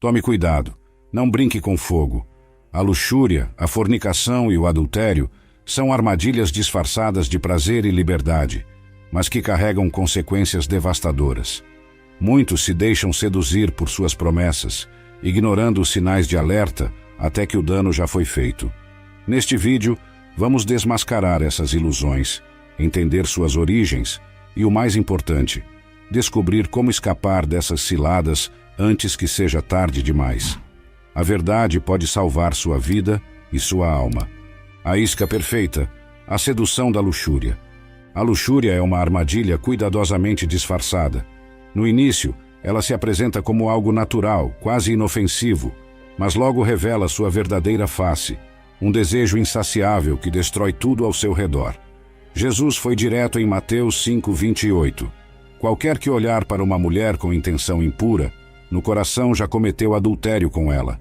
Tome cuidado, não brinque com fogo. A luxúria, a fornicação e o adultério são armadilhas disfarçadas de prazer e liberdade, mas que carregam consequências devastadoras. Muitos se deixam seduzir por suas promessas, ignorando os sinais de alerta até que o dano já foi feito. Neste vídeo, vamos desmascarar essas ilusões, entender suas origens e, o mais importante, descobrir como escapar dessas ciladas antes que seja tarde demais. A verdade pode salvar sua vida e sua alma. A isca perfeita, a sedução da luxúria. A luxúria é uma armadilha cuidadosamente disfarçada. No início, ela se apresenta como algo natural, quase inofensivo, mas logo revela sua verdadeira face, um desejo insaciável que destrói tudo ao seu redor. Jesus foi direto em Mateus 5:28. Qualquer que olhar para uma mulher com intenção impura, no coração já cometeu adultério com ela.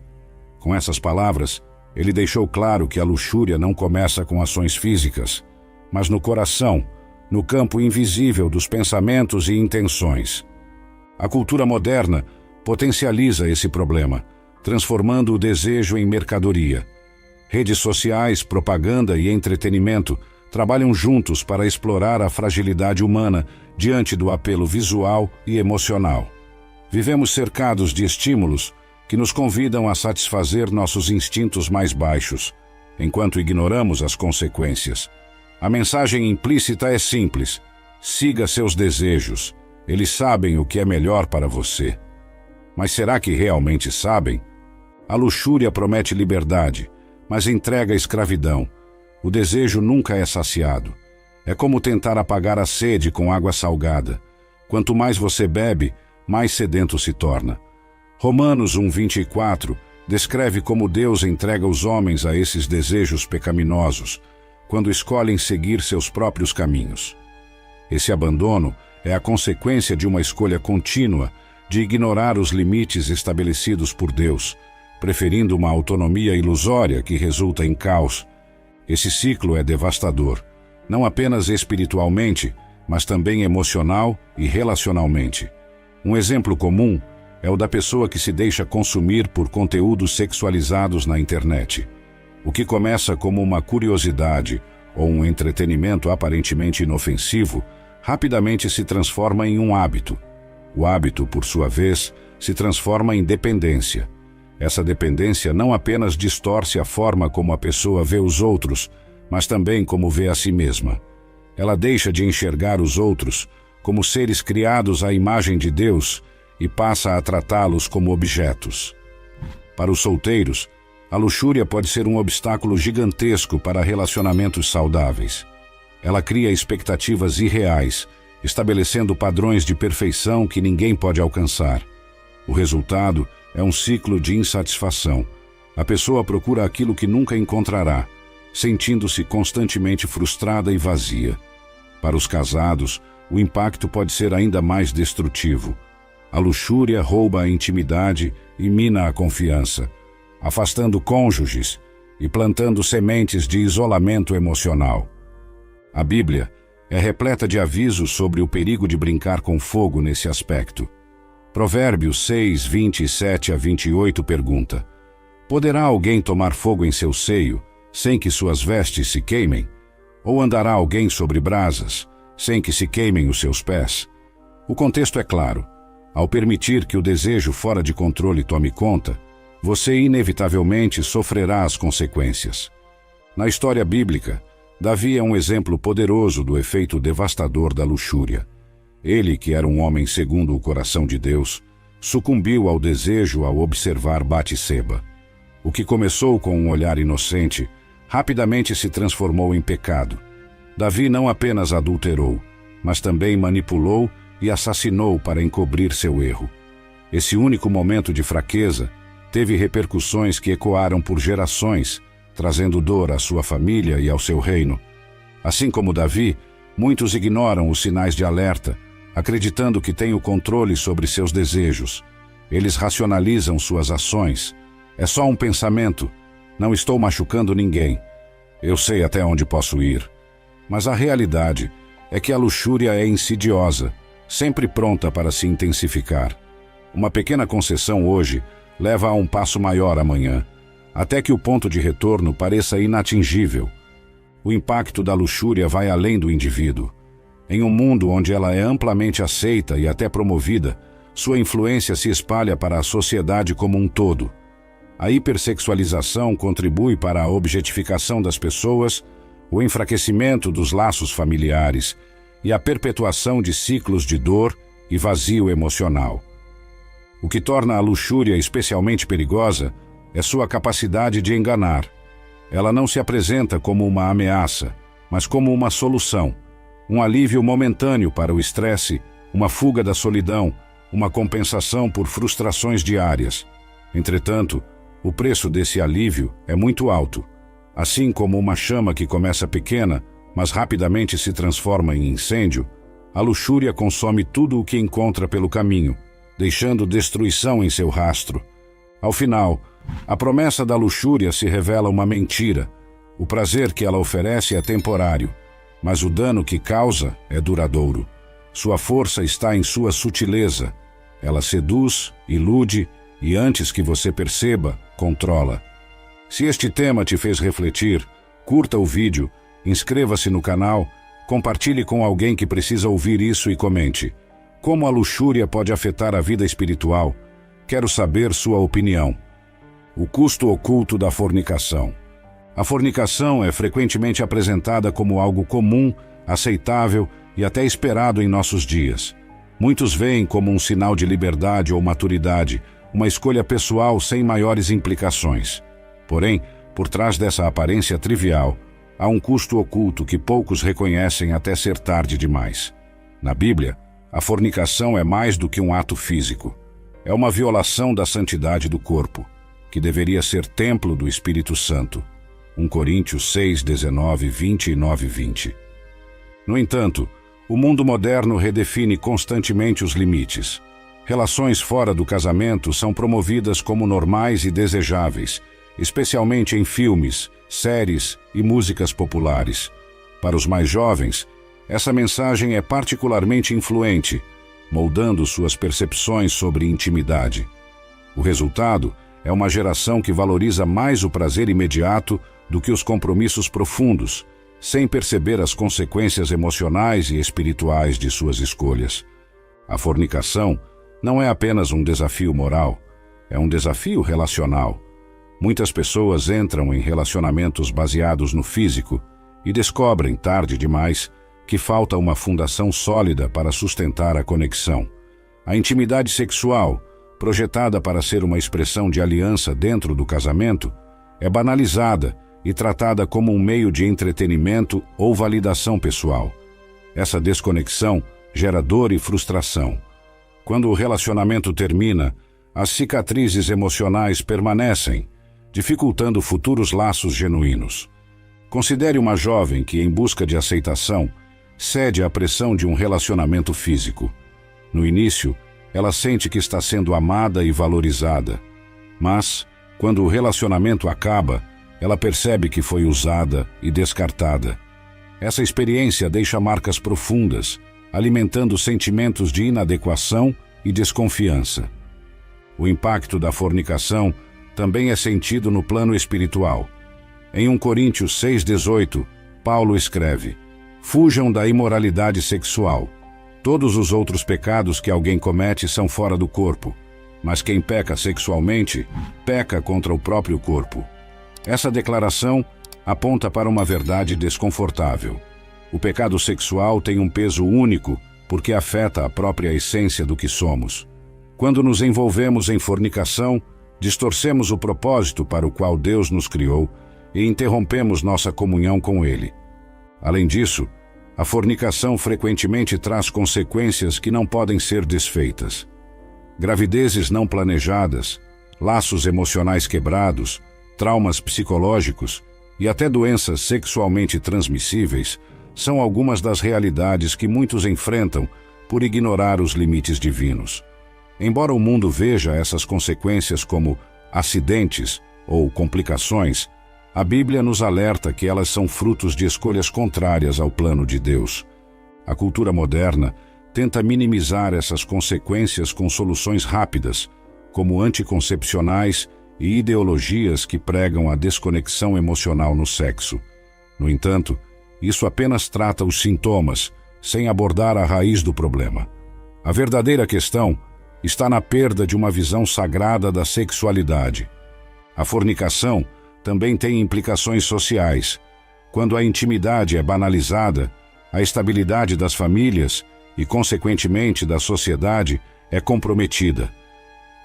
Com essas palavras, ele deixou claro que a luxúria não começa com ações físicas, mas no coração, no campo invisível dos pensamentos e intenções. A cultura moderna potencializa esse problema, transformando o desejo em mercadoria. Redes sociais, propaganda e entretenimento trabalham juntos para explorar a fragilidade humana diante do apelo visual e emocional. Vivemos cercados de estímulos que nos convidam a satisfazer nossos instintos mais baixos, enquanto ignoramos as consequências. A mensagem implícita é simples: siga seus desejos, eles sabem o que é melhor para você. Mas será que realmente sabem? A luxúria promete liberdade, mas entrega escravidão. O desejo nunca é saciado. É como tentar apagar a sede com água salgada. Quanto mais você bebe, mais sedento se torna. Romanos 1:24 descreve como Deus entrega os homens a esses desejos pecaminosos, quando escolhem seguir seus próprios caminhos. Esse abandono é a consequência de uma escolha contínua de ignorar os limites estabelecidos por Deus, preferindo uma autonomia ilusória que resulta em caos. Esse ciclo é devastador, não apenas espiritualmente, mas também emocional e relacionalmente. Um exemplo comum é o da pessoa que se deixa consumir por conteúdos sexualizados na internet. O que começa como uma curiosidade ou um entretenimento aparentemente inofensivo, rapidamente se transforma em um hábito. O hábito, por sua vez, se transforma em dependência. Essa dependência não apenas distorce a forma como a pessoa vê os outros, mas também como vê a si mesma. Ela deixa de enxergar os outros como seres criados à imagem de Deus e passa a tratá-los como objetos. Para os solteiros, a luxúria pode ser um obstáculo gigantesco para relacionamentos saudáveis. Ela cria expectativas irreais, estabelecendo padrões de perfeição que ninguém pode alcançar. O resultado é um ciclo de insatisfação. A pessoa procura aquilo que nunca encontrará, sentindo-se constantemente frustrada e vazia. Para os casados, o impacto pode ser ainda mais destrutivo. A luxúria rouba a intimidade e mina a confiança, afastando cônjuges e plantando sementes de isolamento emocional. A Bíblia é repleta de avisos sobre o perigo de brincar com fogo nesse aspecto. Provérbios 6:27-28 pergunta: poderá alguém tomar fogo em seu seio, sem que suas vestes se queimem? Ou andará alguém sobre brasas, sem que se queimem os seus pés? O contexto é claro. Ao permitir que o desejo fora de controle tome conta, você inevitavelmente sofrerá as consequências. Na história bíblica, Davi é um exemplo poderoso do efeito devastador da luxúria. Ele, que era um homem segundo o coração de Deus, sucumbiu ao desejo ao observar Batseba. O que começou com um olhar inocente, rapidamente se transformou em pecado. Davi não apenas adulterou, mas também manipulou e assassinou para encobrir seu erro. Esse único momento de fraqueza teve repercussões que ecoaram por gerações, trazendo dor à sua família e ao seu reino. Assim como Davi, muitos ignoram os sinais de alerta, acreditando que têm o controle sobre seus desejos. Eles racionalizam suas ações. É só um pensamento. Não estou machucando ninguém. Eu sei até onde posso ir. Mas a realidade é que a luxúria é insidiosa, sempre pronta para se intensificar. Uma pequena concessão hoje leva a um passo maior amanhã, até que o ponto de retorno pareça inatingível. O impacto da luxúria vai além do indivíduo. Em um mundo onde ela é amplamente aceita e até promovida, sua influência se espalha para a sociedade como um todo. A hipersexualização contribui para a objetificação das pessoas, o enfraquecimento dos laços familiares e a perpetuação de ciclos de dor e vazio emocional. O que torna a luxúria especialmente perigosa é sua capacidade de enganar. Ela não se apresenta como uma ameaça, mas como uma solução, um alívio momentâneo para o estresse, uma fuga da solidão, uma compensação por frustrações diárias. Entretanto, o preço desse alívio é muito alto. Assim como uma chama que começa pequena, mas rapidamente se transforma em incêndio, a luxúria consome tudo o que encontra pelo caminho, deixando destruição em seu rastro. Ao final, a promessa da luxúria se revela uma mentira. O prazer que ela oferece é temporário, mas o dano que causa é duradouro. Sua força está em sua sutileza. Ela seduz, ilude e, antes que você perceba, controla. Se este tema te fez refletir, curta o vídeo, inscreva-se no canal, compartilhe com alguém que precisa ouvir isso e comente: como a luxúria pode afetar a vida espiritual? Quero saber sua opinião. O custo oculto da fornicação. A fornicação é frequentemente apresentada como algo comum, aceitável e até esperado em nossos dias. Muitos veem como um sinal de liberdade ou maturidade, uma escolha pessoal sem maiores implicações. Porém, por trás dessa aparência trivial, há um custo oculto que poucos reconhecem até ser tarde demais. Na Bíblia, a fornicação é mais do que um ato físico. É uma violação da santidade do corpo, que deveria ser templo do Espírito Santo. 1 Coríntios 6, 19, 29 e 20. No entanto, o mundo moderno redefine constantemente os limites. Relações fora do casamento são promovidas como normais e desejáveis, especialmente em filmes, séries e músicas populares. Para os mais jovens, essa mensagem é particularmente influente, moldando suas percepções sobre intimidade. O resultado é uma geração que valoriza mais o prazer imediato do que os compromissos profundos, sem perceber as consequências emocionais e espirituais de suas escolhas. A fornicação não é apenas um desafio moral, é um desafio relacional. Muitas pessoas entram em relacionamentos baseados no físico e descobrem, tarde demais, que falta uma fundação sólida para sustentar a conexão. A intimidade sexual, projetada para ser uma expressão de aliança dentro do casamento, é banalizada e tratada como um meio de entretenimento ou validação pessoal. Essa desconexão gera dor e frustração. Quando o relacionamento termina, as cicatrizes emocionais permanecem, dificultando futuros laços genuínos. Considere uma jovem que, em busca de aceitação, cede à pressão de um relacionamento físico. No início, ela sente que está sendo amada e valorizada. Mas, quando o relacionamento acaba, ela percebe que foi usada e descartada. Essa experiência deixa marcas profundas, alimentando sentimentos de inadequação e desconfiança. O impacto da fornicação também é sentido no plano espiritual. Em 1 Coríntios 6,18, Paulo escreve: fujam da imoralidade sexual. Todos os outros pecados que alguém comete são fora do corpo, mas quem peca sexualmente, peca contra o próprio corpo. Essa declaração aponta para uma verdade desconfortável. O pecado sexual tem um peso único porque afeta a própria essência do que somos. Quando nos envolvemos em fornicação, distorcemos o propósito para o qual Deus nos criou e interrompemos nossa comunhão com Ele. Além disso, a fornicação frequentemente traz consequências que não podem ser desfeitas. Gravidezes não planejadas, laços emocionais quebrados, traumas psicológicos e até doenças sexualmente transmissíveis são algumas das realidades que muitos enfrentam por ignorar os limites divinos. Embora o mundo veja essas consequências como acidentes ou complicações, a Bíblia nos alerta que elas são frutos de escolhas contrárias ao plano de Deus. A cultura moderna tenta minimizar essas consequências com soluções rápidas, como anticoncepcionais e ideologias que pregam a desconexão emocional no sexo. No entanto, isso apenas trata os sintomas, sem abordar a raiz do problema. A verdadeira questão está na perda de uma visão sagrada da sexualidade. A fornicação também tem implicações sociais. Quando a intimidade é banalizada, a estabilidade das famílias e, consequentemente, da sociedade é comprometida.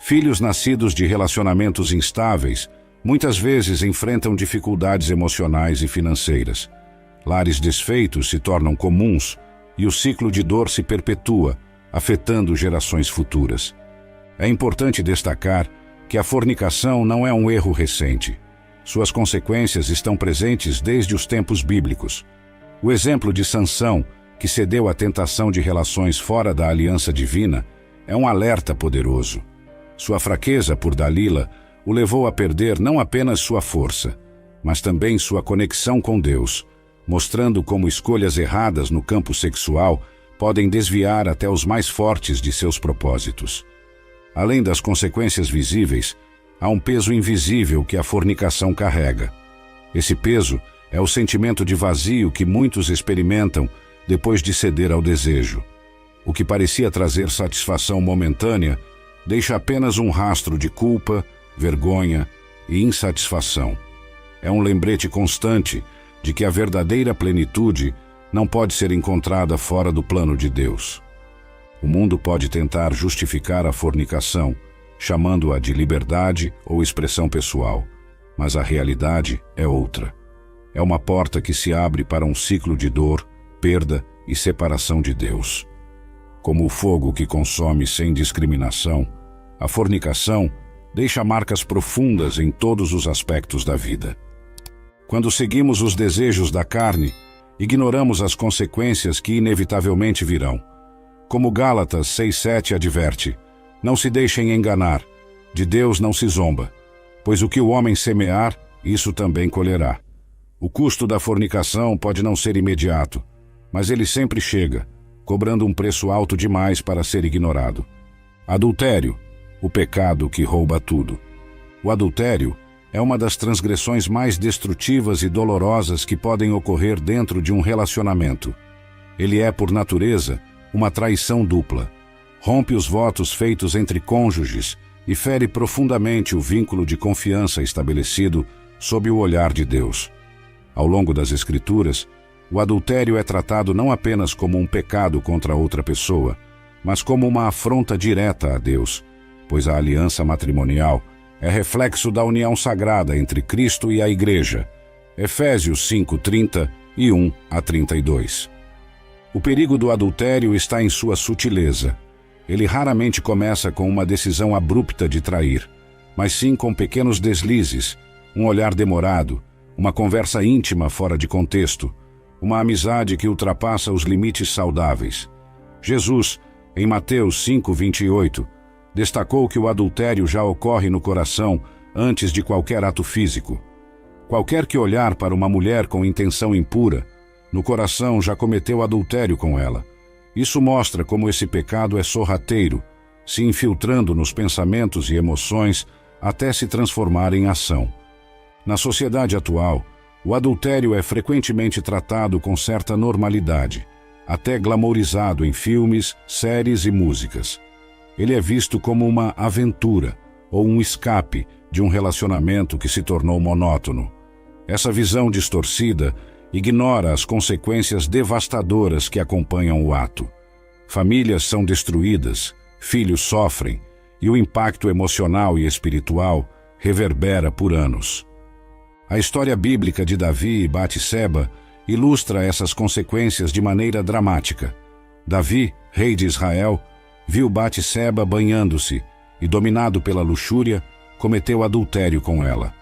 Filhos nascidos de relacionamentos instáveis muitas vezes enfrentam dificuldades emocionais e financeiras. Lares desfeitos se tornam comuns e o ciclo de dor se perpetua, afetando gerações futuras. É importante destacar que a fornicação não é um erro recente. Suas consequências estão presentes desde os tempos bíblicos. O exemplo de Sansão, que cedeu à tentação de relações fora da aliança divina, é um alerta poderoso. Sua fraqueza por Dalila o levou a perder não apenas sua força, mas também sua conexão com Deus, mostrando como escolhas erradas no campo sexual podem desviar até os mais fortes de seus propósitos. Além das consequências visíveis, há um peso invisível que a fornicação carrega. Esse peso é o sentimento de vazio que muitos experimentam depois de ceder ao desejo. O que parecia trazer satisfação momentânea deixa apenas um rastro de culpa, vergonha e insatisfação. É um lembrete constante de que a verdadeira plenitude não pode ser encontrada fora do plano de Deus. O mundo pode tentar justificar a fornicação, chamando-a de liberdade ou expressão pessoal, mas a realidade é outra. É uma porta que se abre para um ciclo de dor, perda e separação de Deus. Como o fogo que consome sem discriminação, a fornicação deixa marcas profundas em todos os aspectos da vida. Quando seguimos os desejos da carne, ignoramos as consequências que inevitavelmente virão. Como Gálatas 6:7 adverte, não se deixem enganar, de Deus não se zomba, pois o que o homem semear, isso também colherá. O custo da fornicação pode não ser imediato, mas ele sempre chega, cobrando um preço alto demais para ser ignorado. Adultério, o pecado que rouba tudo. O adultério é uma das transgressões mais destrutivas e dolorosas que podem ocorrer dentro de um relacionamento. Ele é, por natureza, uma traição dupla. Rompe os votos feitos entre cônjuges e fere profundamente o vínculo de confiança estabelecido sob o olhar de Deus. Ao longo das Escrituras, o adultério é tratado não apenas como um pecado contra outra pessoa, mas como uma afronta direta a Deus, pois a aliança matrimonial é reflexo da união sagrada entre Cristo e a Igreja. Efésios 5:30 e 1-32. O perigo do adultério está em sua sutileza. Ele raramente começa com uma decisão abrupta de trair, mas sim com pequenos deslizes, um olhar demorado, uma conversa íntima fora de contexto, uma amizade que ultrapassa os limites saudáveis. Jesus, em Mateus 5:28, destacou que o adultério já ocorre no coração antes de qualquer ato físico. Qualquer que olhar para uma mulher com intenção impura, no coração já cometeu adultério com ela. Isso mostra como esse pecado é sorrateiro, se infiltrando nos pensamentos e emoções até se transformar em ação. Na sociedade atual, o adultério é frequentemente tratado com certa normalidade, até glamourizado em filmes, séries e músicas. Ele é visto como uma aventura ou um escape de um relacionamento que se tornou monótono. Essa visão distorcida ignora as consequências devastadoras que acompanham o ato. Famílias são destruídas, filhos sofrem, e o impacto emocional e espiritual reverbera por anos. A história bíblica de Davi e Batseba ilustra essas consequências de maneira dramática. Davi, rei de Israel, viu Batseba banhando-se e, dominado pela luxúria, cometeu adultério com ela.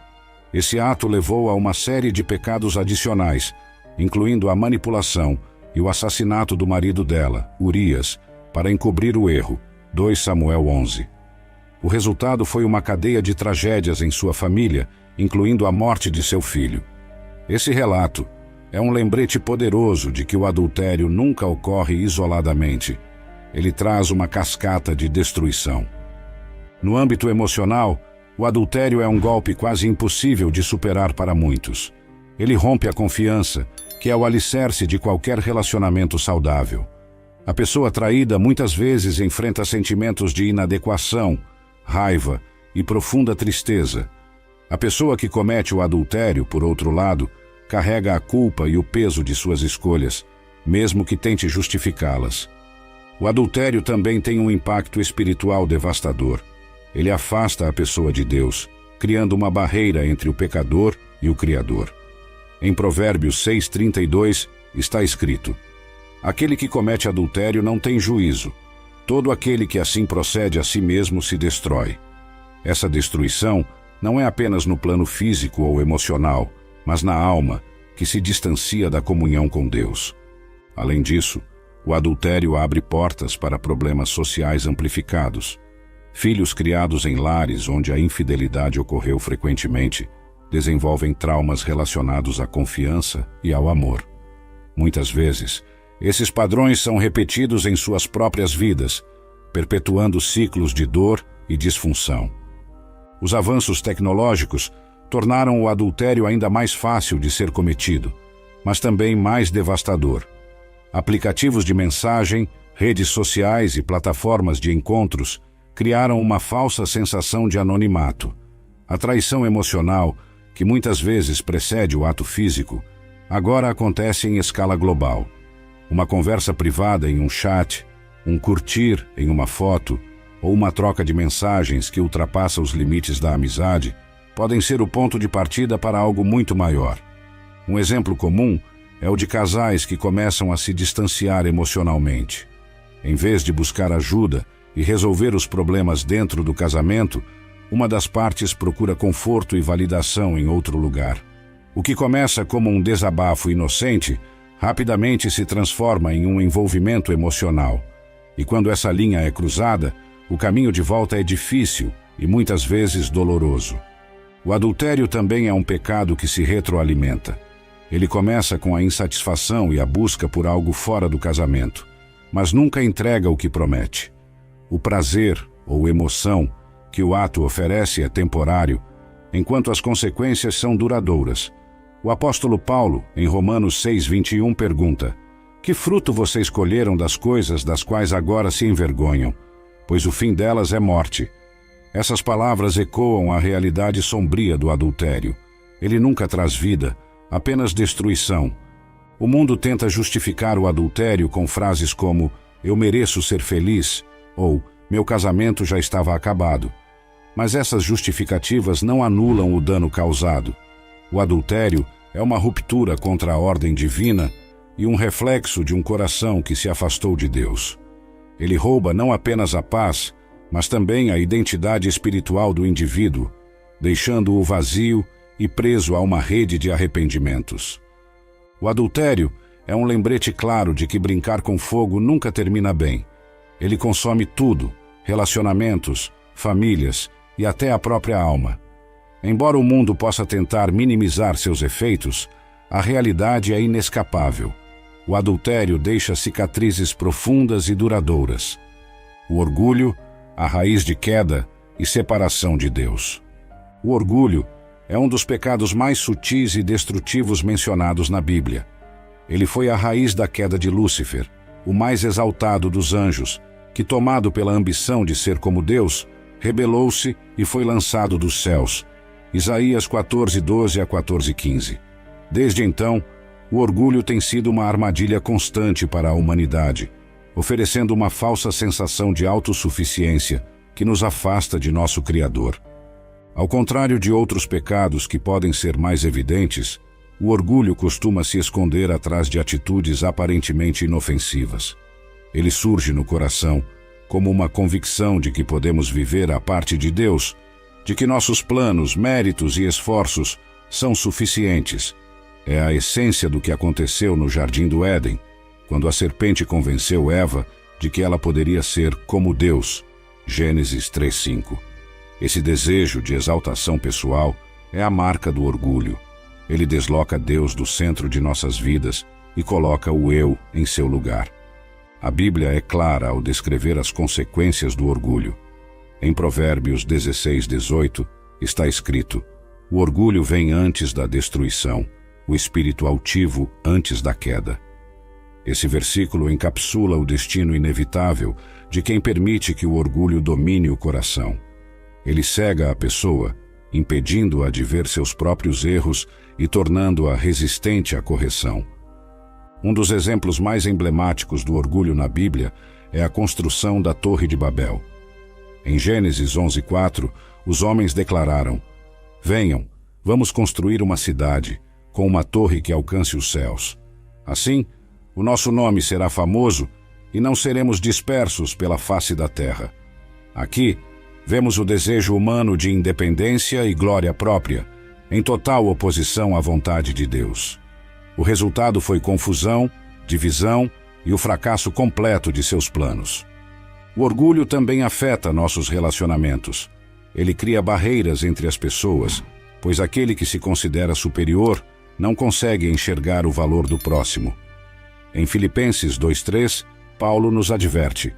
Esse ato levou a uma série de pecados adicionais, incluindo a manipulação e o assassinato do marido dela, Urias, para encobrir o erro, 2 Samuel 11. O resultado foi uma cadeia de tragédias em sua família, incluindo a morte de seu filho. Esse relato é um lembrete poderoso de que o adultério nunca ocorre isoladamente. Ele traz uma cascata de destruição. No âmbito emocional, o adultério é um golpe quase impossível de superar para muitos. Ele rompe a confiança, que é o alicerce de qualquer relacionamento saudável. A pessoa traída muitas vezes enfrenta sentimentos de inadequação, raiva e profunda tristeza. A pessoa que comete o adultério, por outro lado, carrega a culpa e o peso de suas escolhas, mesmo que tente justificá-las. O adultério também tem um impacto espiritual devastador. Ele afasta a pessoa de Deus, criando uma barreira entre o pecador e o Criador. Em Provérbios 6:32 está escrito: aquele que comete adultério não tem juízo. Todo aquele que assim procede a si mesmo se destrói. Essa destruição não é apenas no plano físico ou emocional, mas na alma, que se distancia da comunhão com Deus. Além disso, o adultério abre portas para problemas sociais amplificados. Filhos criados em lares onde a infidelidade ocorreu frequentemente desenvolvem traumas relacionados à confiança e ao amor. Muitas vezes, esses padrões são repetidos em suas próprias vidas, perpetuando ciclos de dor e disfunção. Os avanços tecnológicos tornaram o adultério ainda mais fácil de ser cometido, mas também mais devastador. Aplicativos de mensagem, redes sociais e plataformas de encontros criaram uma falsa sensação de anonimato. A traição emocional, que muitas vezes precede o ato físico, agora acontece em escala global. Uma conversa privada em um chat, um curtir em uma foto ou uma troca de mensagens que ultrapassa os limites da amizade podem ser o ponto de partida para algo muito maior. Um exemplo comum é o de casais que começam a se distanciar emocionalmente. Em vez de buscar ajuda e resolver os problemas dentro do casamento, uma das partes procura conforto e validação em outro lugar. O que começa como um desabafo inocente, rapidamente se transforma em um envolvimento emocional. E quando essa linha é cruzada, o caminho de volta é difícil e muitas vezes doloroso. O adultério também é um pecado que se retroalimenta. Ele começa com a insatisfação e a busca por algo fora do casamento, mas nunca entrega o que promete. O prazer ou emoção que o ato oferece é temporário, enquanto as consequências são duradouras. O apóstolo Paulo, em Romanos 6:21, pergunta: que fruto vocês colheram das coisas das quais agora se envergonham? Pois o fim delas é morte. Essas palavras ecoam a realidade sombria do adultério. Ele nunca traz vida, apenas destruição. O mundo tenta justificar o adultério com frases como "eu mereço ser feliz" ou "meu casamento já estava acabado". Mas essas justificativas não anulam o dano causado. O adultério é uma ruptura contra a ordem divina e um reflexo de um coração que se afastou de Deus. Ele rouba não apenas a paz, mas também a identidade espiritual do indivíduo, deixando-o vazio e preso a uma rede de arrependimentos. O adultério é um lembrete claro de que brincar com fogo nunca termina bem. Ele consome tudo: relacionamentos, famílias e até a própria alma. Embora o mundo possa tentar minimizar seus efeitos, a realidade é inescapável. O adultério deixa cicatrizes profundas e duradouras. O orgulho, a raiz de queda e separação de Deus. O orgulho é um dos pecados mais sutis e destrutivos mencionados na Bíblia. Ele foi a raiz da queda de Lúcifer, o mais exaltado dos anjos, que, tomado pela ambição de ser como Deus, rebelou-se e foi lançado dos céus. Isaías 14:12 a 14:15. Desde então, o orgulho tem sido uma armadilha constante para a humanidade, oferecendo uma falsa sensação de autossuficiência que nos afasta de nosso Criador. Ao contrário de outros pecados que podem ser mais evidentes, o orgulho costuma se esconder atrás de atitudes aparentemente inofensivas. Ele surge no coração como uma convicção de que podemos viver à parte de Deus, de que nossos planos, méritos e esforços são suficientes. É a essência do que aconteceu no Jardim do Éden, quando a serpente convenceu Eva de que ela poderia ser como Deus. Gênesis 3:5. Esse desejo de exaltação pessoal é a marca do orgulho. Ele desloca Deus do centro de nossas vidas e coloca o eu em seu lugar. A Bíblia é clara ao descrever as consequências do orgulho. Em Provérbios 16:18 está escrito: o orgulho vem antes da destruição, o espírito altivo antes da queda. Esse versículo encapsula o destino inevitável de quem permite que o orgulho domine o coração. Ele cega a pessoa, impedindo-a de ver seus próprios erros e tornando-a resistente à correção. Um dos exemplos mais emblemáticos do orgulho na Bíblia é a construção da Torre de Babel. Em Gênesis 11:4, os homens declararam: venham, vamos construir uma cidade, com uma torre que alcance os céus. Assim, o nosso nome será famoso e não seremos dispersos pela face da terra. Aqui, vemos o desejo humano de independência e glória própria, em total oposição à vontade de Deus. O resultado foi confusão, divisão e o fracasso completo de seus planos. O orgulho também afeta nossos relacionamentos. Ele cria barreiras entre as pessoas, pois aquele que se considera superior não consegue enxergar o valor do próximo. Em Filipenses 2:3, Paulo nos adverte: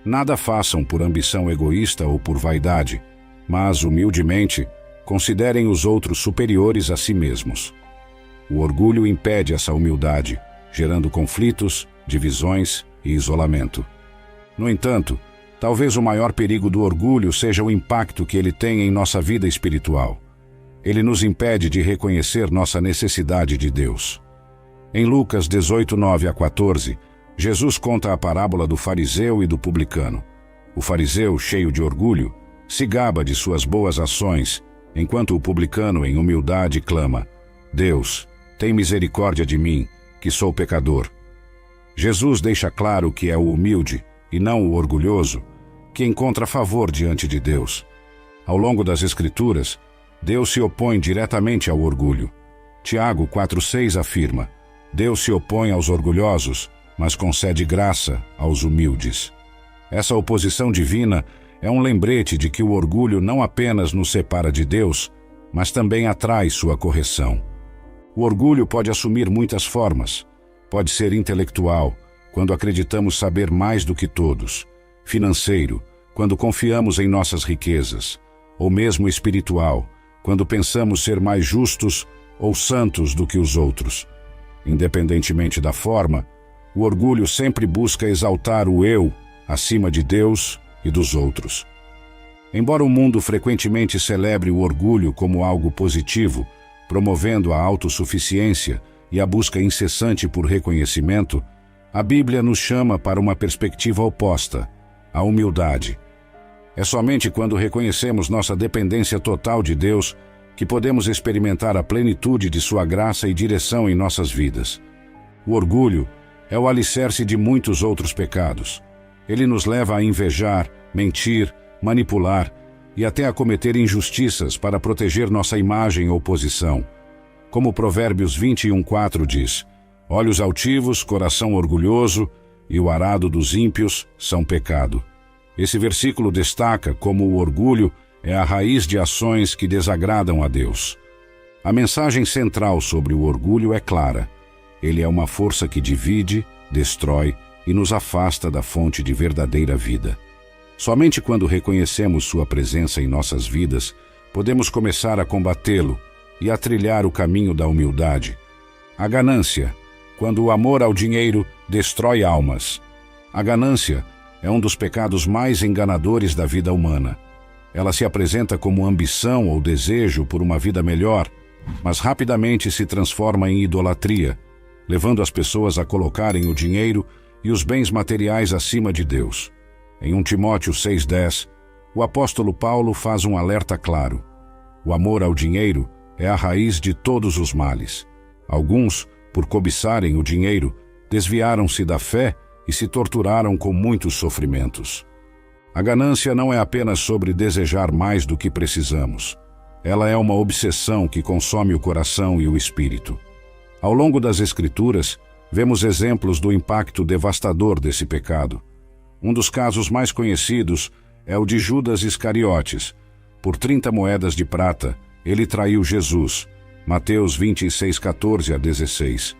nada façam por ambição egoísta ou por vaidade, mas, humildemente, considerem os outros superiores a si mesmos. O orgulho impede essa humildade, gerando conflitos, divisões e isolamento. No entanto, talvez o maior perigo do orgulho seja o impacto que ele tem em nossa vida espiritual. Ele nos impede de reconhecer nossa necessidade de Deus. Em Lucas 18:9-14, Jesus conta a parábola do fariseu e do publicano. O fariseu, cheio de orgulho, se gaba de suas boas ações, enquanto o publicano, em humildade, clama: Deus, tem misericórdia de mim, que sou pecador. Jesus deixa claro que é o humilde, e não o orgulhoso, que encontra favor diante de Deus. Ao longo das Escrituras, Deus se opõe diretamente ao orgulho. Tiago 4:6 afirma: Deus se opõe aos orgulhosos, mas concede graça aos humildes. Essa oposição divina é um lembrete de que o orgulho não apenas nos separa de Deus, mas também atrai sua correção. O orgulho pode assumir muitas formas. Pode ser intelectual, quando acreditamos saber mais do que todos; financeiro, quando confiamos em nossas riquezas; ou mesmo espiritual, quando pensamos ser mais justos ou santos do que os outros. Independentemente da forma, o orgulho sempre busca exaltar o eu acima de Deus e dos outros. Embora o mundo frequentemente celebre o orgulho como algo positivo, promovendo a autossuficiência e a busca incessante por reconhecimento, a Bíblia nos chama para uma perspectiva oposta, a humildade. É somente quando reconhecemos nossa dependência total de Deus que podemos experimentar a plenitude de sua graça e direção em nossas vidas. O orgulho é o alicerce de muitos outros pecados. Ele nos leva a invejar, mentir, manipular e até a cometer injustiças para proteger nossa imagem ou posição. Como Provérbios 21:4 diz: olhos altivos, coração orgulhoso e o arado dos ímpios são pecado. Esse versículo destaca como o orgulho é a raiz de ações que desagradam a Deus. A mensagem central sobre o orgulho é clara. Ele é uma força que divide, destrói e nos afasta da fonte de verdadeira vida. Somente quando reconhecemos sua presença em nossas vidas, podemos começar a combatê-lo e a trilhar o caminho da humildade. A ganância, quando o amor ao dinheiro destrói almas. A ganância é um dos pecados mais enganadores da vida humana. Ela se apresenta como ambição ou desejo por uma vida melhor, mas rapidamente se transforma em idolatria, levando as pessoas a colocarem o dinheiro e os bens materiais acima de Deus. Em 1 Timóteo 6:10, o apóstolo Paulo faz um alerta claro. O amor ao dinheiro é a raiz de todos os males. Alguns, por cobiçarem o dinheiro, desviaram-se da fé e se torturaram com muitos sofrimentos. A ganância não é apenas sobre desejar mais do que precisamos. Ela é uma obsessão que consome o coração e o espírito. Ao longo das Escrituras, vemos exemplos do impacto devastador desse pecado. Um dos casos mais conhecidos é o de Judas Iscariotes. Por 30 moedas de prata, ele traiu Jesus. Mateus 26:14-16.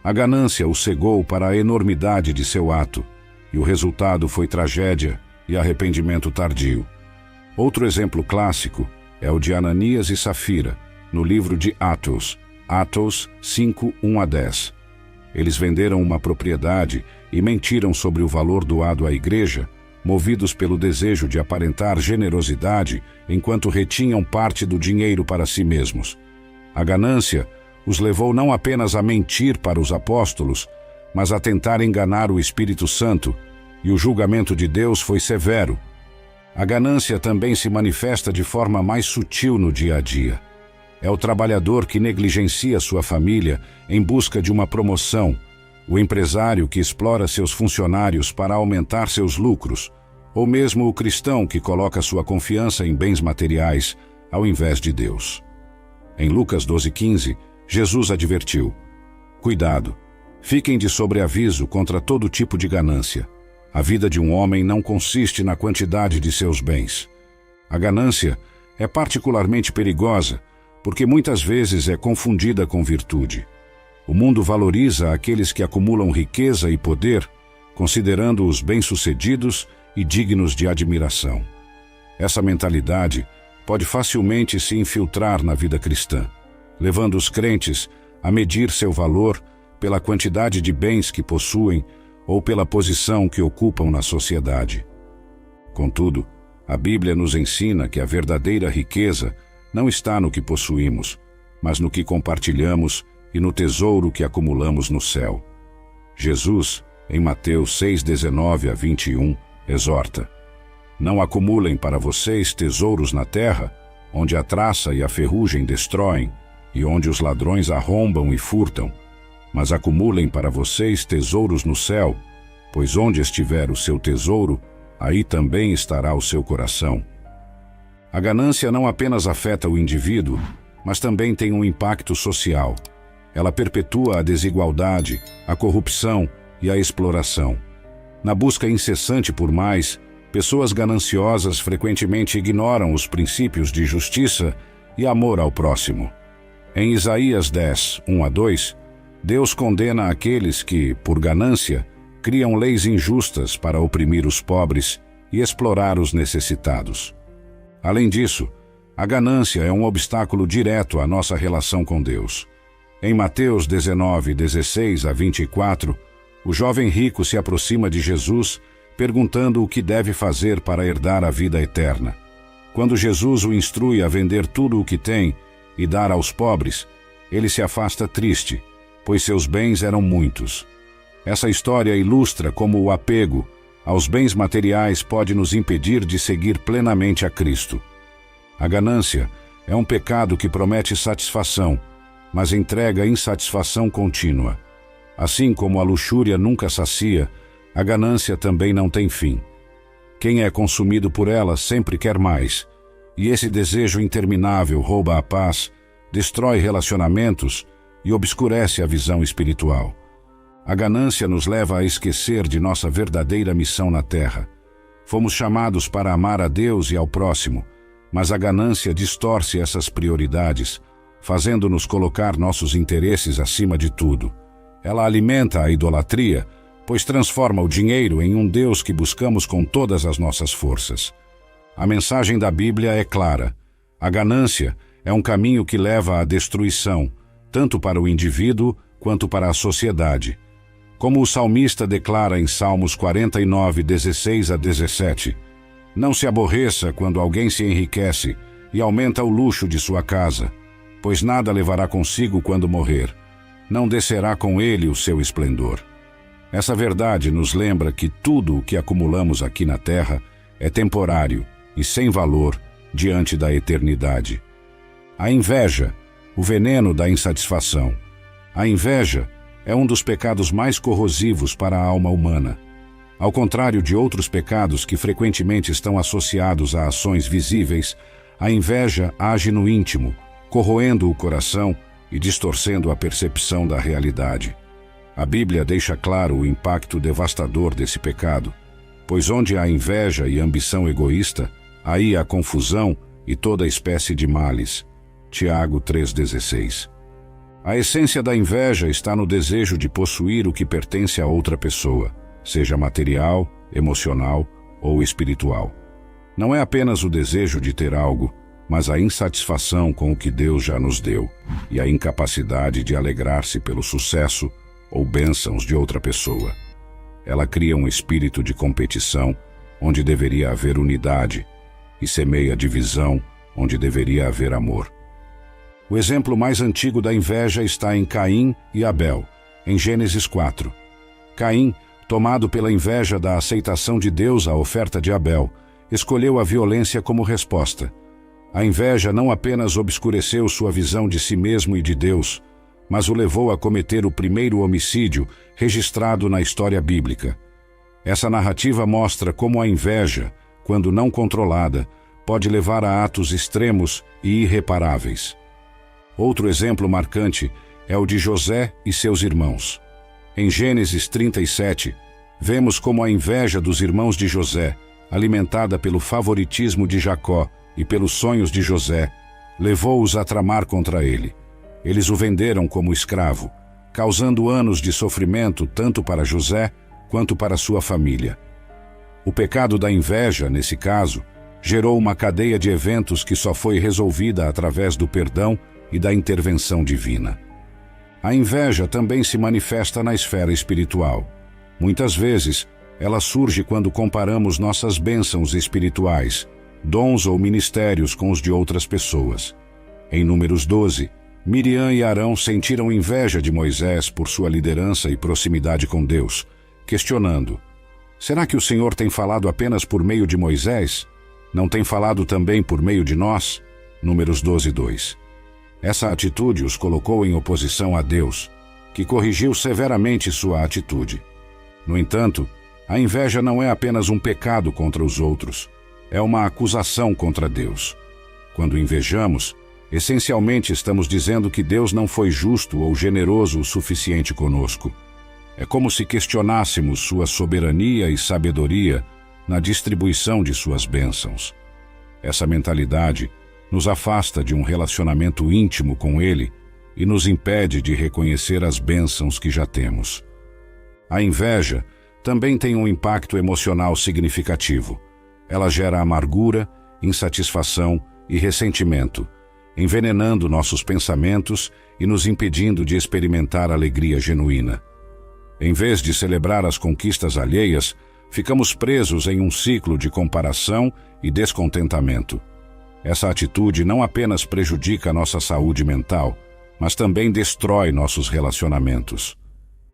A ganância o cegou para a enormidade de seu ato, e o resultado foi tragédia e arrependimento tardio. Outro exemplo clássico é o de Ananias e Safira, no livro de Atos, Atos 5, 1 a 10. Eles venderam uma propriedade e mentiram sobre o valor doado à igreja, movidos pelo desejo de aparentar generosidade enquanto retinham parte do dinheiro para si mesmos. A ganância os levou não apenas a mentir para os apóstolos, mas a tentar enganar o Espírito Santo, e o julgamento de Deus foi severo. A ganância também se manifesta de forma mais sutil no dia a dia. É o trabalhador que negligencia sua família em busca de uma promoção, o empresário que explora seus funcionários para aumentar seus lucros, ou mesmo o cristão que coloca sua confiança em bens materiais ao invés de Deus. Em Lucas 12:15, Jesus advertiu: cuidado, fiquem de sobreaviso contra todo tipo de ganância. A vida de um homem não consiste na quantidade de seus bens. A ganância é particularmente perigosa porque muitas vezes é confundida com virtude. O mundo valoriza aqueles que acumulam riqueza e poder, considerando-os bem-sucedidos e dignos de admiração. Essa mentalidade pode facilmente se infiltrar na vida cristã, levando os crentes a medir seu valor pela quantidade de bens que possuem ou pela posição que ocupam na sociedade. Contudo, a Bíblia nos ensina que a verdadeira riqueza não está no que possuímos, mas no que compartilhamos e no tesouro que acumulamos no céu. Jesus, em Mateus 6:19 a 21, exorta: não acumulem para vocês tesouros na terra, onde a traça e a ferrugem destroem, e onde os ladrões arrombam e furtam, mas acumulem para vocês tesouros no céu, pois onde estiver o seu tesouro, aí também estará o seu coração. A ganância não apenas afeta o indivíduo, mas também tem um impacto social. Ela perpetua a desigualdade, a corrupção e a exploração. Na busca incessante por mais, pessoas gananciosas frequentemente ignoram os princípios de justiça e amor ao próximo. Em Isaías 10, 1 a 2, Deus condena aqueles que, por ganância, criam leis injustas para oprimir os pobres e explorar os necessitados. Além disso, a ganância é um obstáculo direto à nossa relação com Deus. Em Mateus 19, 16 a 24, o jovem rico se aproxima de Jesus, perguntando o que deve fazer para herdar a vida eterna. Quando Jesus o instrui a vender tudo o que tem e dar aos pobres, ele se afasta triste, pois seus bens eram muitos. Essa história ilustra como o apego aos bens materiais pode nos impedir de seguir plenamente a Cristo. A ganância é um pecado que promete satisfação, mas entrega insatisfação contínua. Assim como a luxúria nunca sacia, a ganância também não tem fim. Quem é consumido por ela sempre quer mais, e esse desejo interminável rouba a paz, destrói relacionamentos e obscurece a visão espiritual. A ganância nos leva a esquecer de nossa verdadeira missão na terra. Fomos chamados para amar a Deus e ao próximo, mas a ganância distorce essas prioridades, fazendo-nos colocar nossos interesses acima de tudo. Ela alimenta a idolatria, pois transforma o dinheiro em um Deus que buscamos com todas as nossas forças. A mensagem da Bíblia é clara. A ganância é um caminho que leva à destruição, tanto para o indivíduo quanto para a sociedade. Como o salmista declara em Salmos 49, 16 a 17, não se aborreça quando alguém se enriquece e aumenta o luxo de sua casa, pois nada levará consigo quando morrer. Não descerá com ele o seu esplendor. Essa verdade nos lembra que tudo o que acumulamos aqui na terra é temporário e sem valor diante da eternidade. A inveja, o veneno da insatisfação. A inveja é um dos pecados mais corrosivos para a alma humana. Ao contrário de outros pecados que frequentemente estão associados a ações visíveis, a inveja age no íntimo, corroendo o coração e distorcendo a percepção da realidade. A Bíblia deixa claro o impacto devastador desse pecado, pois onde há inveja e ambição egoísta, aí há confusão e toda espécie de males. Tiago 3,16. A essência da inveja está no desejo de possuir o que pertence a outra pessoa, seja material, emocional ou espiritual. Não é apenas o desejo de ter algo, mas a insatisfação com o que Deus já nos deu e a incapacidade de alegrar-se pelo sucesso ou bênçãos de outra pessoa. Ela cria um espírito de competição onde deveria haver unidade e semeia divisão onde deveria haver amor. O exemplo mais antigo da inveja está em Caim e Abel, em Gênesis 4. Caim, tomado pela inveja da aceitação de Deus à oferta de Abel, escolheu a violência como resposta. A inveja não apenas obscureceu sua visão de si mesmo e de Deus, mas o levou a cometer o primeiro homicídio registrado na história bíblica. Essa narrativa mostra como a inveja, quando não controlada, pode levar a atos extremos e irreparáveis. Outro exemplo marcante é o de José e seus irmãos. Em Gênesis 37, vemos como a inveja dos irmãos de José, alimentada pelo favoritismo de Jacó e pelos sonhos de José, levou-os a tramar contra ele. Eles o venderam como escravo, causando anos de sofrimento tanto para José quanto para sua família. O pecado da inveja, nesse caso, gerou uma cadeia de eventos que só foi resolvida através do perdão e da intervenção divina. A inveja também se manifesta na esfera espiritual. Muitas vezes, ela surge quando comparamos nossas bênçãos espirituais, dons ou ministérios com os de outras pessoas. Em Números 12, Miriam e Arão sentiram inveja de Moisés por sua liderança e proximidade com Deus, questionando: será que o Senhor tem falado apenas por meio de Moisés? Não tem falado também por meio de nós? Números 12, 2. Essa atitude os colocou em oposição a Deus, que corrigiu severamente sua atitude. No entanto, a inveja não é apenas um pecado contra os outros, é uma acusação contra Deus. Quando invejamos, essencialmente estamos dizendo que Deus não foi justo ou generoso o suficiente conosco. É como se questionássemos sua soberania e sabedoria na distribuição de suas bênçãos. Essa mentalidade nos afasta de um relacionamento íntimo com Ele e nos impede de reconhecer as bênçãos que já temos. A inveja também tem um impacto emocional significativo. Ela gera amargura, insatisfação e ressentimento, envenenando nossos pensamentos e nos impedindo de experimentar alegria genuína. Em vez de celebrar as conquistas alheias, ficamos presos em um ciclo de comparação e descontentamento. Essa atitude não apenas prejudica a nossa saúde mental, mas também destrói nossos relacionamentos.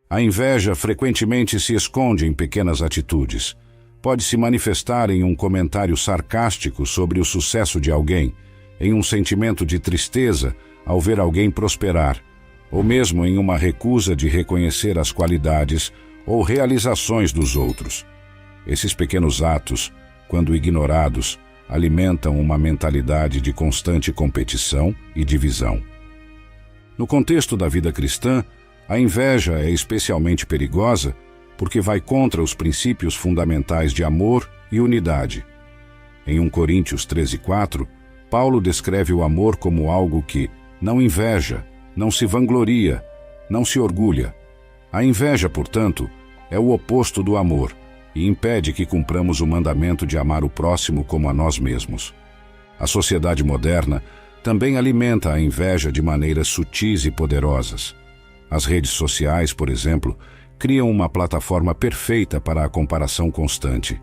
A inveja frequentemente se esconde em pequenas atitudes. Pode se manifestar em um comentário sarcástico sobre o sucesso de alguém, em um sentimento de tristeza ao ver alguém prosperar, ou mesmo em uma recusa de reconhecer as qualidades ou realizações dos outros. Esses pequenos atos, quando ignorados, alimentam uma mentalidade de constante competição e divisão. No contexto da vida cristã, a inveja é especialmente perigosa porque vai contra os princípios fundamentais de amor e unidade. Em 1 Coríntios 13:4, Paulo descreve o amor como algo que não inveja, não se vangloria, não se orgulha. A inveja, portanto, é o oposto do amor e impede que cumpramos o mandamento de amar o próximo como a nós mesmos. A sociedade moderna também alimenta a inveja de maneiras sutis e poderosas. As redes sociais, por exemplo, criam uma plataforma perfeita para a comparação constante.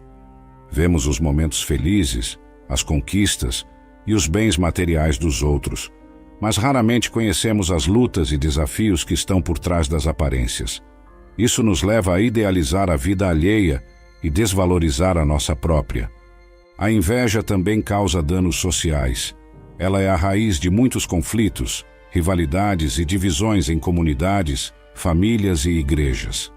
Vemos os momentos felizes, as conquistas e os bens materiais dos outros, mas raramente conhecemos as lutas e desafios que estão por trás das aparências. Isso nos leva a idealizar a vida alheia e desvalorizar a nossa própria. A inveja também causa danos sociais. Ela é a raiz de muitos conflitos, rivalidades e divisões em comunidades, famílias e igrejas.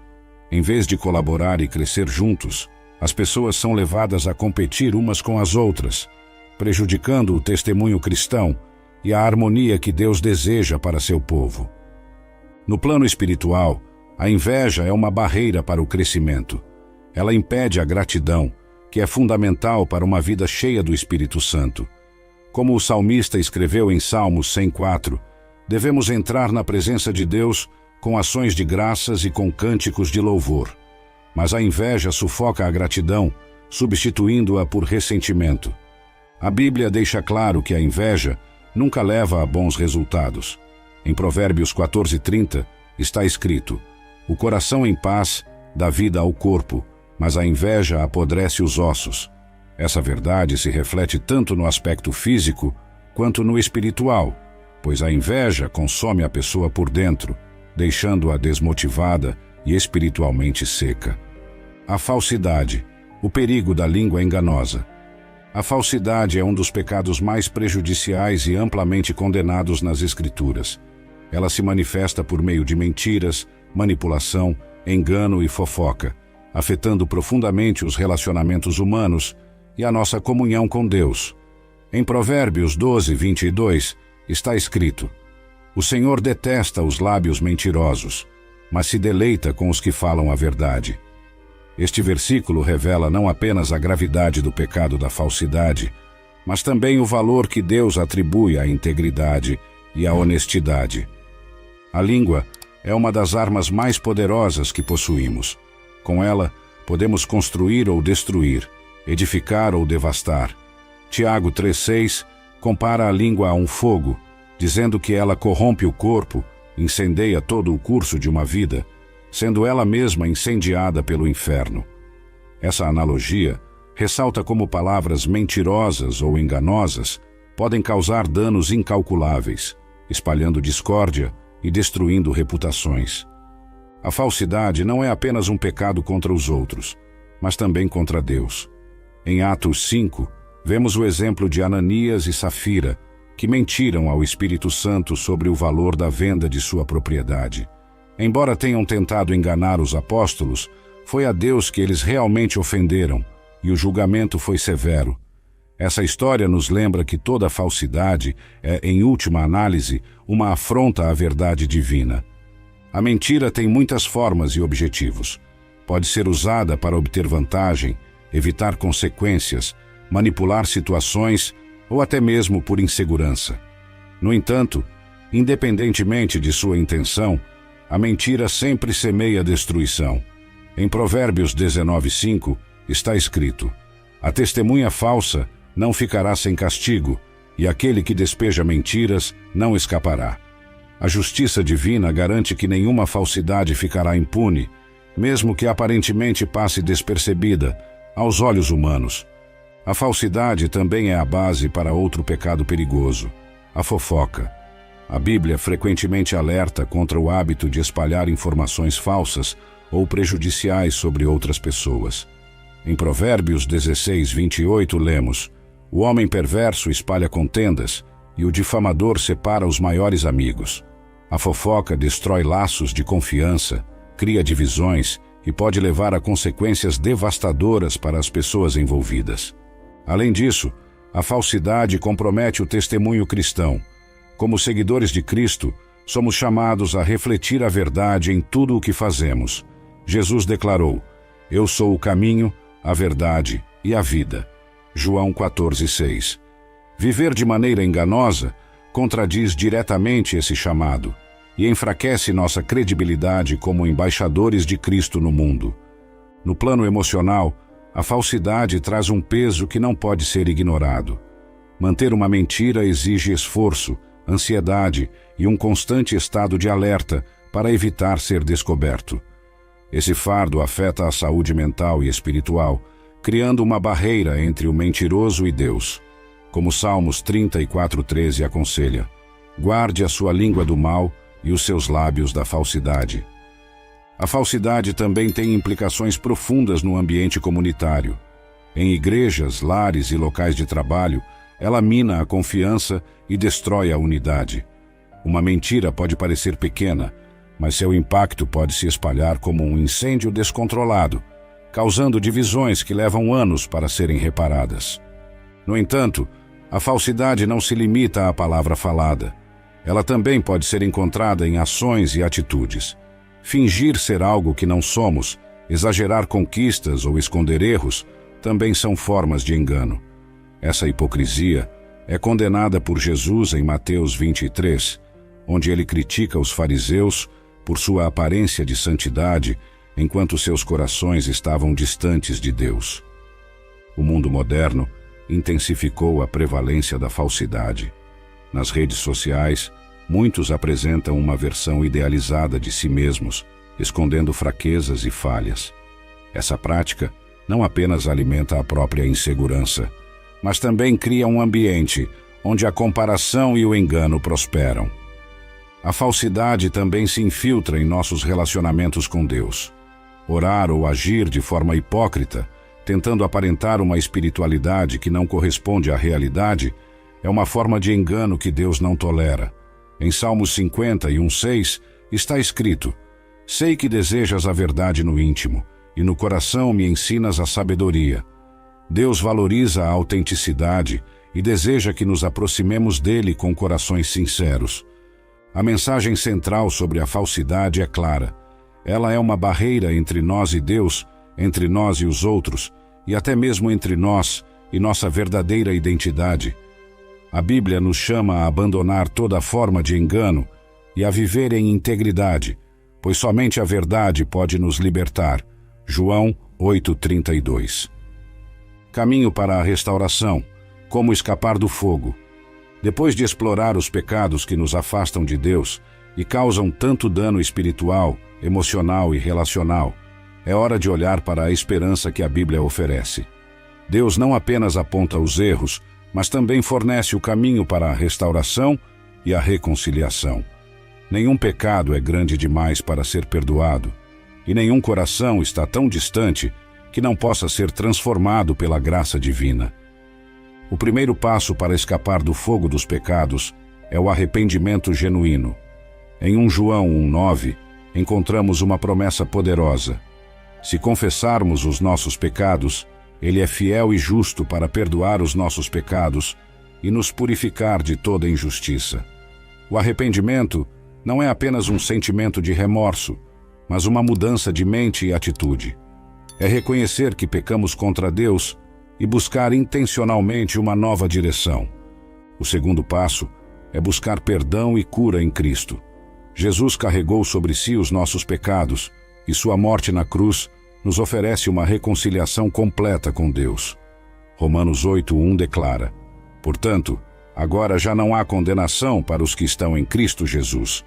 Em vez de colaborar e crescer juntos, as pessoas são levadas a competir umas com as outras, prejudicando o testemunho cristão e a harmonia que Deus deseja para seu povo. No plano espiritual, a inveja é uma barreira para o crescimento. Ela impede a gratidão, que é fundamental para uma vida cheia do Espírito Santo. Como o salmista escreveu em Salmos 104, devemos entrar na presença de Deus com ações de graças e com cânticos de louvor. Mas a inveja sufoca a gratidão, substituindo-a por ressentimento. A Bíblia deixa claro que a inveja nunca leva a bons resultados. Em Provérbios 14:30 está escrito: "O coração em paz dá vida ao corpo, mas a inveja apodrece os ossos." Essa verdade se reflete tanto no aspecto físico quanto no espiritual, pois a inveja consome a pessoa por dentro, deixando-a desmotivada e espiritualmente seca. A falsidade, o perigo da língua enganosa. A falsidade é um dos pecados mais prejudiciais e amplamente condenados nas Escrituras. Ela se manifesta por meio de mentiras, manipulação, engano e fofoca, afetando profundamente os relacionamentos humanos e a nossa comunhão com Deus. Em Provérbios 12:22 está escrito: "O Senhor detesta os lábios mentirosos, mas se deleita com os que falam a verdade." Este versículo revela não apenas a gravidade do pecado da falsidade, mas também o valor que Deus atribui à integridade e à honestidade. A língua é uma das armas mais poderosas que possuímos. Com ela, podemos construir ou destruir, edificar ou devastar. Tiago 3:6 compara a língua a um fogo, dizendo que ela corrompe o corpo, incendeia todo o curso de uma vida, sendo ela mesma incendiada pelo inferno. Essa analogia ressalta como palavras mentirosas ou enganosas podem causar danos incalculáveis, espalhando discórdia e destruindo reputações. A falsidade não é apenas um pecado contra os outros, mas também contra Deus. Em Atos 5, vemos o exemplo de Ananias e Safira, que mentiram ao Espírito Santo sobre o valor da venda de sua propriedade. Embora tenham tentado enganar os apóstolos, foi a Deus que eles realmente ofenderam, e o julgamento foi severo. Essa história nos lembra que toda falsidade é, em última análise, uma afronta à verdade divina. A mentira tem muitas formas e objetivos. Pode ser usada para obter vantagem, evitar consequências, manipular situações ou até mesmo por insegurança. No entanto, independentemente de sua intenção, a mentira sempre semeia destruição. Em Provérbios 19:5 está escrito: "A testemunha falsa não ficará sem castigo, e aquele que despeja mentiras não escapará." A justiça divina garante que nenhuma falsidade ficará impune, mesmo que aparentemente passe despercebida aos olhos humanos. A falsidade também é a base para outro pecado perigoso, a fofoca. A Bíblia frequentemente alerta contra o hábito de espalhar informações falsas ou prejudiciais sobre outras pessoas. Em Provérbios 16:28 lemos: "O homem perverso espalha contendas, e o difamador separa os maiores amigos." A fofoca destrói laços de confiança, cria divisões e pode levar a consequências devastadoras para as pessoas envolvidas. Além disso, a falsidade compromete o testemunho cristão. Como seguidores de Cristo, somos chamados a refletir a verdade em tudo o que fazemos. Jesus declarou: "Eu sou o caminho, a verdade e a vida." João 14:6. Viver de maneira enganosa contradiz diretamente esse chamado e enfraquece nossa credibilidade como embaixadores de Cristo no mundo. No plano emocional, a falsidade traz um peso que não pode ser ignorado. Manter uma mentira exige esforço, ansiedade e um constante estado de alerta para evitar ser descoberto. Esse fardo afeta a saúde mental e espiritual, criando uma barreira entre o mentiroso e Deus. Como Salmos 34:13 aconselha: "Guarde a sua língua do mal e os seus lábios da falsidade." A falsidade também tem implicações profundas no ambiente comunitário. Em igrejas, lares e locais de trabalho, ela mina a confiança e destrói a unidade. Uma mentira pode parecer pequena, mas seu impacto pode se espalhar como um incêndio descontrolado, causando divisões que levam anos para serem reparadas. No entanto, a falsidade não se limita à palavra falada. Ela também pode ser encontrada em ações e atitudes. Fingir ser algo que não somos, exagerar conquistas ou esconder erros também são formas de engano. Essa hipocrisia é condenada por Jesus em Mateus 23, onde ele critica os fariseus por sua aparência de santidade, enquanto seus corações estavam distantes de Deus. O mundo moderno intensificou a prevalência da falsidade. Nas redes sociais, muitos apresentam uma versão idealizada de si mesmos, escondendo fraquezas e falhas. Essa prática não apenas alimenta a própria insegurança, mas também cria um ambiente onde a comparação e o engano prosperam. A falsidade também se infiltra em nossos relacionamentos com Deus. Orar ou agir de forma hipócrita, tentando aparentar uma espiritualidade que não corresponde à realidade, é uma forma de engano que Deus não tolera. Em Salmos 50:6 está escrito: Sei que desejas a verdade no íntimo, e no coração me ensinas a sabedoria. Deus valoriza a autenticidade e deseja que nos aproximemos dele com corações sinceros. A mensagem central sobre a falsidade é clara. Ela é uma barreira entre nós e Deus, entre nós e os outros, e até mesmo entre nós e nossa verdadeira identidade. A Bíblia nos chama a abandonar toda forma de engano e a viver em integridade, pois somente a verdade pode nos libertar. João 8:32. Caminho para a restauração. Como escapar do fogo. Depois de explorar os pecados que nos afastam de Deus e causam tanto dano espiritual, emocional e relacional, é hora de olhar para a esperança que a Bíblia oferece. Deus não apenas aponta os erros, mas também fornece o caminho para a restauração e a reconciliação. Nenhum pecado é grande demais para ser perdoado, e nenhum coração está tão distante que não possa ser transformado pela graça divina. O primeiro passo para escapar do fogo dos pecados é o arrependimento genuíno. Em 1 João 1:9, encontramos uma promessa poderosa. Se confessarmos os nossos pecados, Ele é fiel e justo para perdoar os nossos pecados e nos purificar de toda injustiça. O arrependimento não é apenas um sentimento de remorso, mas uma mudança de mente e atitude. É reconhecer que pecamos contra Deus e buscar intencionalmente uma nova direção. O segundo passo é buscar perdão e cura em Cristo. Jesus carregou sobre si os nossos pecados e sua morte na cruz nos oferece uma reconciliação completa com Deus. Romanos 8:1 declara: Portanto, agora já não há condenação para os que estão em Cristo Jesus.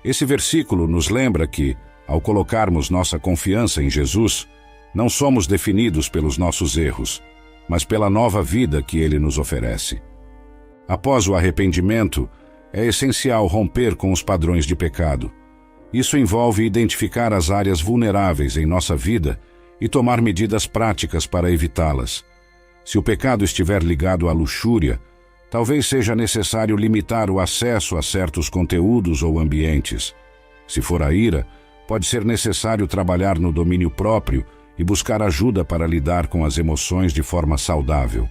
Esse versículo nos lembra que, ao colocarmos nossa confiança em Jesus, não somos definidos pelos nossos erros, mas pela nova vida que Ele nos oferece. Após o arrependimento, é essencial romper com os padrões de pecado. Isso envolve identificar as áreas vulneráveis em nossa vida e tomar medidas práticas para evitá-las. Se o pecado estiver ligado à luxúria, talvez seja necessário limitar o acesso a certos conteúdos ou ambientes. Se for a ira, pode ser necessário trabalhar no domínio próprio e buscar ajuda para lidar com as emoções de forma saudável.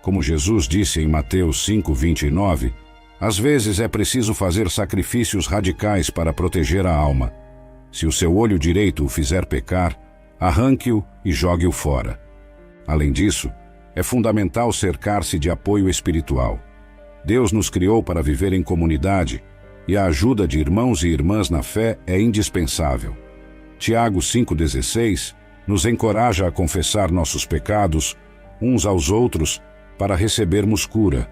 Como Jesus disse em Mateus 5:29, às vezes é preciso fazer sacrifícios radicais para proteger a alma. Se o seu olho direito o fizer pecar, arranque-o e jogue-o fora. Além disso, é fundamental cercar-se de apoio espiritual. Deus nos criou para viver em comunidade e a ajuda de irmãos e irmãs na fé é indispensável. Tiago 5:16 nos encoraja a confessar nossos pecados uns aos outros para recebermos cura.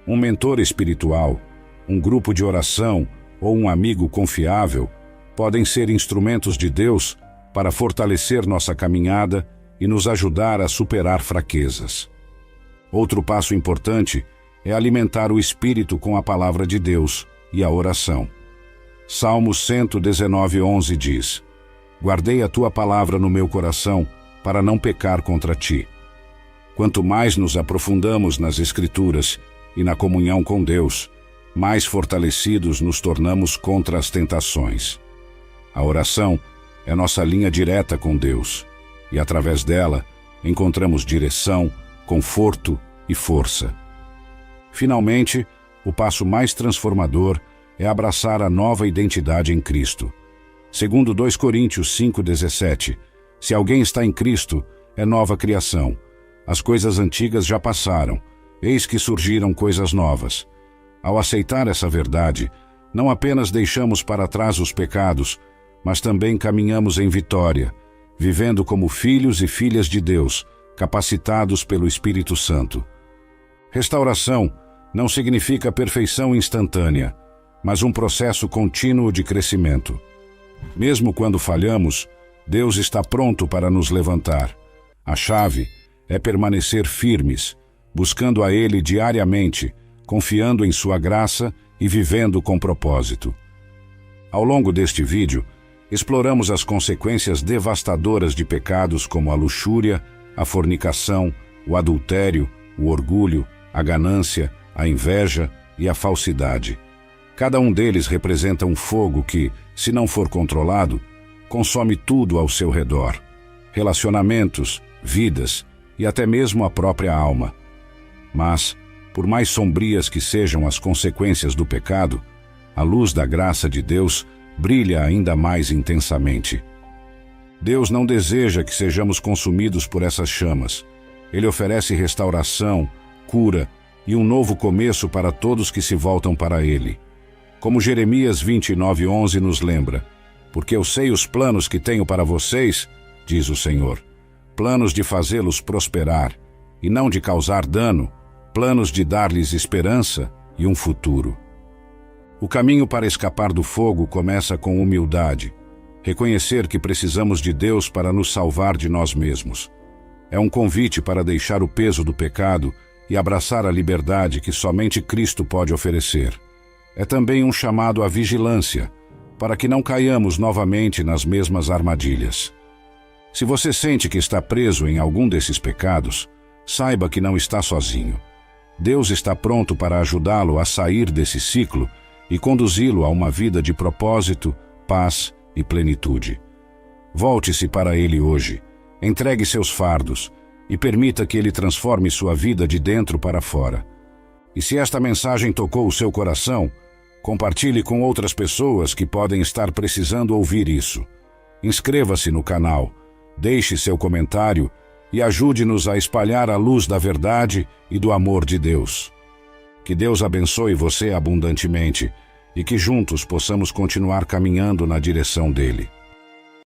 Um mentor espiritual, um grupo de oração ou um amigo confiável podem ser instrumentos de Deus para fortalecer nossa caminhada e nos ajudar a superar fraquezas. Outro passo importante é alimentar o espírito com a palavra de Deus e a oração. Salmos 119:11 diz: Guardei a tua palavra no meu coração para não pecar contra ti. Quanto mais nos aprofundamos nas Escrituras e na comunhão com Deus, mais fortalecidos nos tornamos contra as tentações. A oração é nossa linha direta com Deus, e através dela encontramos direção, conforto e força. Finalmente, o passo mais transformador é abraçar a nova identidade em Cristo. Segundo 2 Coríntios 5:17, se alguém está em Cristo, é nova criação. As coisas antigas já passaram, eis que surgiram coisas novas. Ao aceitar essa verdade, não apenas deixamos para trás os pecados, mas também caminhamos em vitória, vivendo como filhos e filhas de Deus, capacitados pelo Espírito Santo. Restauração não significa perfeição instantânea, mas um processo contínuo de crescimento. Mesmo quando falhamos, Deus está pronto para nos levantar. A chave é permanecer firmes, buscando a Ele diariamente, confiando em sua graça e vivendo com propósito. Ao longo deste vídeo, exploramos as consequências devastadoras de pecados como a luxúria, a fornicação, o adultério, o orgulho, a ganância, a inveja e a falsidade. Cada um deles representa um fogo que, se não for controlado, consome tudo ao seu redor: relacionamentos, vidas e até mesmo a própria alma. Mas, por mais sombrias que sejam as consequências do pecado, a luz da graça de Deus brilha ainda mais intensamente. Deus não deseja que sejamos consumidos por essas chamas. Ele oferece restauração, cura e um novo começo para todos que se voltam para Ele. Como Jeremias 29:11 nos lembra: porque eu sei os planos que tenho para vocês, diz o Senhor, planos de fazê-los prosperar e não de causar dano, planos de dar-lhes esperança e um futuro. O caminho para escapar do fogo começa com humildade, reconhecer que precisamos de Deus para nos salvar de nós mesmos. É um convite para deixar o peso do pecado e abraçar a liberdade que somente Cristo pode oferecer. É também um chamado à vigilância, para que não caiamos novamente nas mesmas armadilhas. Se você sente que está preso em algum desses pecados, saiba que não está sozinho. Deus está pronto para ajudá-lo a sair desse ciclo e conduzi-lo a uma vida de propósito, paz e plenitude. Volte-se para Ele hoje, entregue seus fardos e permita que Ele transforme sua vida de dentro para fora. E se esta mensagem tocou o seu coração, compartilhe com outras pessoas que podem estar precisando ouvir isso. Inscreva-se no canal, deixe seu comentário e ajude-nos a espalhar a luz da verdade e do amor de Deus. Que Deus abençoe você abundantemente e que juntos possamos continuar caminhando na direção dele.